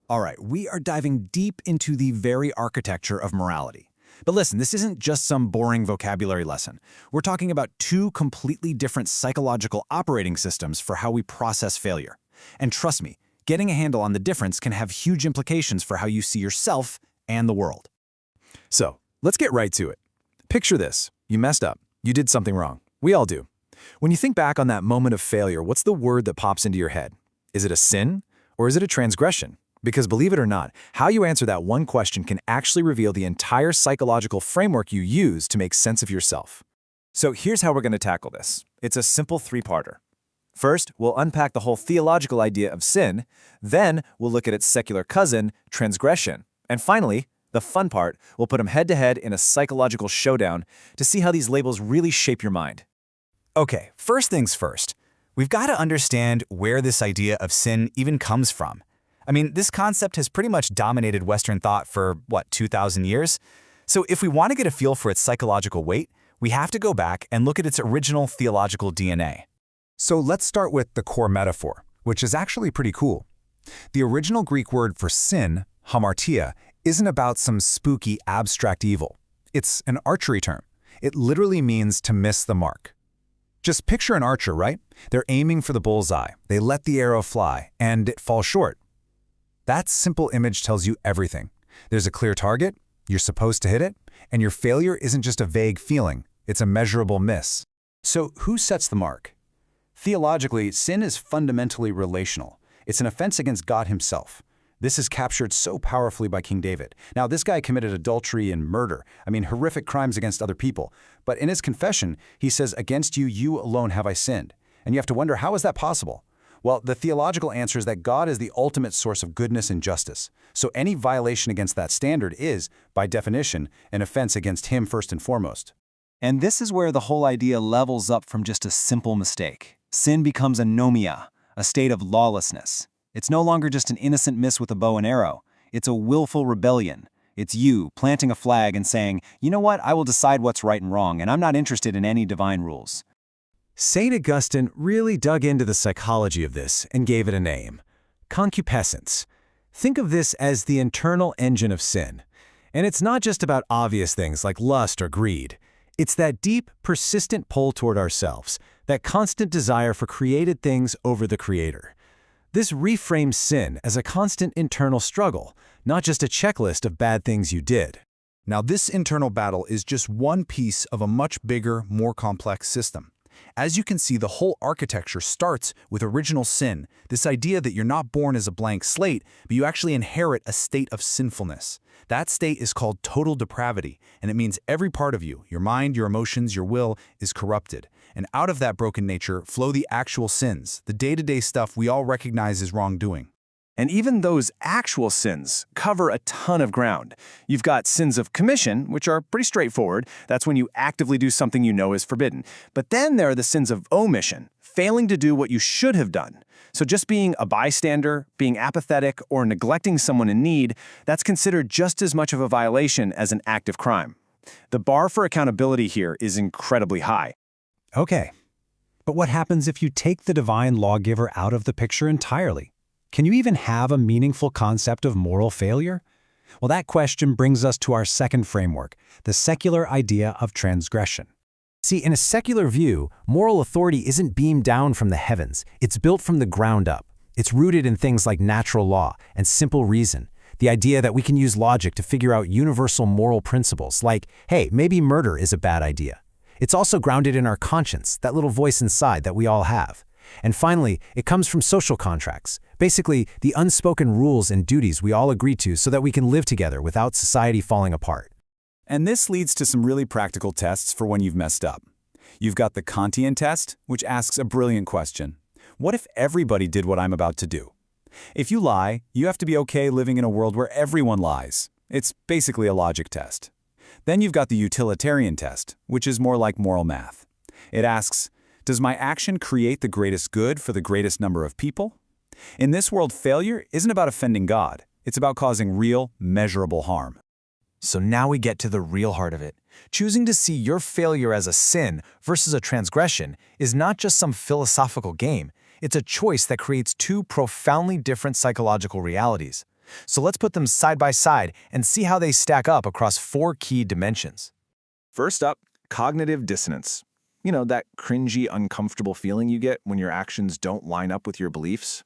All right, we are diving deep into the very architecture of morality. But listen, this isn't just some boring vocabulary lesson. We're talking about two completely different psychological operating systems for how we process failure. And trust me, getting a handle on the difference can have huge implications for how you see yourself and the world. So, let's get right to it. Picture this. You messed up. You did something wrong. We all do. When you think back on that moment of failure, what's the word that pops into your head? Is it a sin or is it a transgression? Because believe it or not, how you answer that one question can actually reveal the entire psychological framework you use to make sense of yourself. So here's how we're going to tackle this. It's a simple three-parter. First, we'll unpack the whole theological idea of sin. Then, we'll look at its secular cousin, transgression. And finally, the fun part, we'll put them head-to-head in a psychological showdown to see how these labels really shape your mind. Okay, first things first. We've got to understand where this idea of sin even comes from. I mean, this concept has pretty much dominated Western thought for, 2,000 years? So if we want to get a feel for its psychological weight, we have to go back and look at its original theological DNA. So let's start with the core metaphor, which is actually pretty cool. The original Greek word for sin, hamartia, isn't about some spooky, abstract evil. It's an archery term. It literally means to miss the mark. Just picture an archer, right? They're aiming for the bullseye. They let the arrow fly, and it falls short. That simple image tells you everything. There's a clear target, you're supposed to hit it, and your failure isn't just a vague feeling, it's a measurable miss. So who sets the mark? Theologically, sin is fundamentally relational. It's an offense against God himself. This is captured so powerfully by King David. Now, this guy committed adultery and murder. Horrific crimes against other people. But in his confession, he says, "Against you, you alone have I sinned." And you have to wonder, how is that possible? Well, the theological answer is that God is the ultimate source of goodness and justice. So any violation against that standard is, by definition, an offense against him first and foremost. And this is where the whole idea levels up from just a simple mistake. Sin becomes anomia, a state of lawlessness. It's no longer just an innocent miss with a bow and arrow. It's a willful rebellion. It's you planting a flag and saying, "You know what, I will decide what's right and wrong, and I'm not interested in any divine rules." St. Augustine really dug into the psychology of this and gave it a name: concupiscence. Think of this as the internal engine of sin. And it's not just about obvious things like lust or greed. It's that deep, persistent pull toward ourselves, that constant desire for created things over the Creator. This reframes sin as a constant internal struggle, not just a checklist of bad things you did. Now, this internal battle is just one piece of a much bigger, more complex system. As you can see, the whole architecture starts with original sin, this idea that you're not born as a blank slate, but you actually inherit a state of sinfulness. That state is called total depravity, and it means every part of you, your mind, your emotions, your will, is corrupted. And out of that broken nature flow the actual sins, the day-to-day stuff we all recognize as wrongdoing. And even those actual sins cover a ton of ground. You've got sins of commission, which are pretty straightforward. That's when you actively do something you know is forbidden. But then there are the sins of omission, failing to do what you should have done. So just being a bystander, being apathetic, or neglecting someone in need, that's considered just as much of a violation as an act of crime. The bar for accountability here is incredibly high. Okay, but what happens if you take the divine lawgiver out of the picture entirely? Can you even have a meaningful concept of moral failure? Well, that question brings us to our second framework, the secular idea of transgression. See, in a secular view, moral authority isn't beamed down from the heavens. It's built from the ground up. It's rooted in things like natural law and simple reason. The idea that we can use logic to figure out universal moral principles, like, hey, maybe murder is a bad idea. It's also grounded in our conscience, that little voice inside that we all have. And finally, it comes from social contracts, basically the unspoken rules and duties we all agree to so that we can live together without society falling apart. And this leads to some really practical tests for when you've messed up. You've got the Kantian test, which asks a brilliant question. What if everybody did what I'm about to do? If you lie, you have to be okay living in a world where everyone lies. It's basically a logic test. Then you've got the utilitarian test, which is more like moral math. It asks, does my action create the greatest good for the greatest number of people? In this world, failure isn't about offending God. It's about causing real, measurable harm. So now we get to the real heart of it. Choosing to see your failure as a sin versus a transgression is not just some philosophical game. It's a choice that creates two profoundly different psychological realities. So let's put them side by side and see how they stack up across 4 key dimensions. First up, cognitive dissonance. You know, that cringy, uncomfortable feeling you get when your actions don't line up with your beliefs?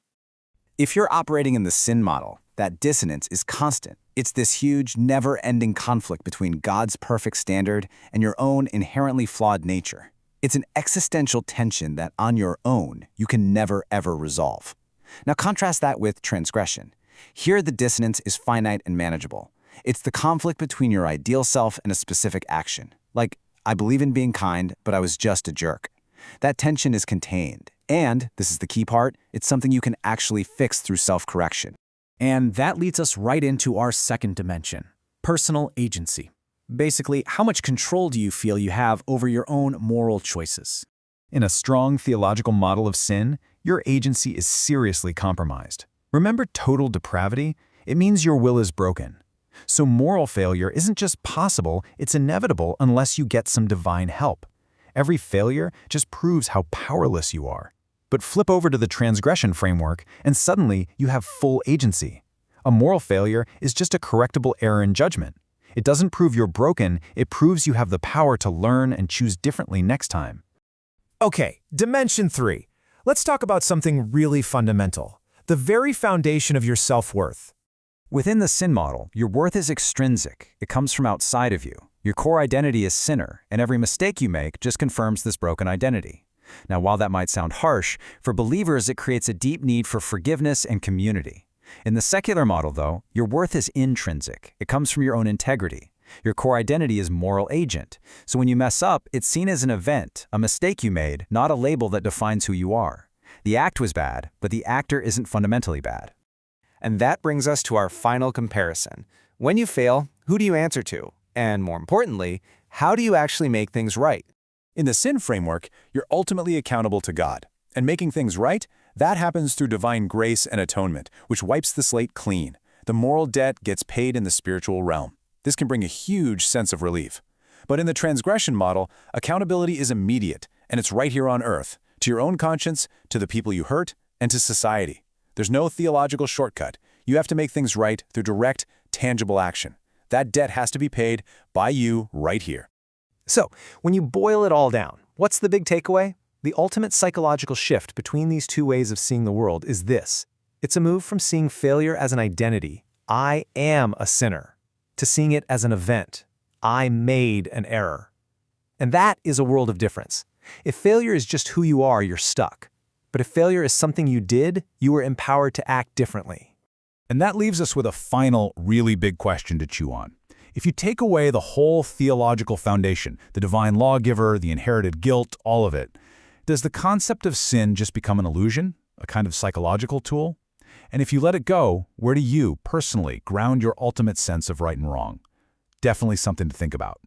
If you're operating in the sin model, that dissonance is constant. It's this huge, never-ending conflict between God's perfect standard and your own inherently flawed nature. It's an existential tension that, on your own, you can never, ever resolve. Now contrast that with transgression. Here, the dissonance is finite and manageable. It's the conflict between your ideal self and a specific action. Like, I believe in being kind, but I was just a jerk. That tension is contained. And, this is the key part, it's something you can actually fix through self-correction. And that leads us right into our second dimension, personal agency. Basically, how much control do you feel you have over your own moral choices? In a strong theological model of sin, your agency is seriously compromised. Remember total depravity? It means your will is broken. So moral failure isn't just possible, it's inevitable unless you get some divine help. Every failure just proves how powerless you are. But flip over to the transgression framework, and suddenly you have full agency. A moral failure is just a correctable error in judgment. It doesn't prove you're broken, it proves you have the power to learn and choose differently next time. Okay, dimension 3. Let's talk about something really fundamental, the very foundation of your self-worth. Within the sin model, your worth is extrinsic. It comes from outside of you. Your core identity is sinner, and every mistake you make just confirms this broken identity. Now, while that might sound harsh, for believers it creates a deep need for forgiveness and community. In the secular model, though, your worth is intrinsic. It comes from your own integrity. Your core identity is moral agent. So when you mess up, it's seen as an event, a mistake you made, not a label that defines who you are. The act was bad, but the actor isn't fundamentally bad. And that brings us to our final comparison. When you fail, who do you answer to? And more importantly, how do you actually make things right? In the sin framework, you're ultimately accountable to God. And making things right, that happens through divine grace and atonement, which wipes the slate clean. The moral debt gets paid in the spiritual realm. This can bring a huge sense of relief. But in the transgression model, accountability is immediate, and it's right here on earth, to your own conscience, to the people you hurt, and to society. There's no theological shortcut. You have to make things right through direct, tangible action. That debt has to be paid by you right here. So, when you boil it all down, what's the big takeaway? The ultimate psychological shift between these two ways of seeing the world is this. It's a move from seeing failure as an identity, I am a sinner, to seeing it as an event, I made an error. And that is a world of difference. If failure is just who you are, you're stuck. But if failure is something you did, you are empowered to act differently. And that leaves us with a final, really big question to chew on. If you take away the whole theological foundation, the divine lawgiver, the inherited guilt, all of it, does the concept of sin just become an illusion, a kind of psychological tool? And if you let it go, where do you, personally, ground your ultimate sense of right and wrong? Definitely something to think about.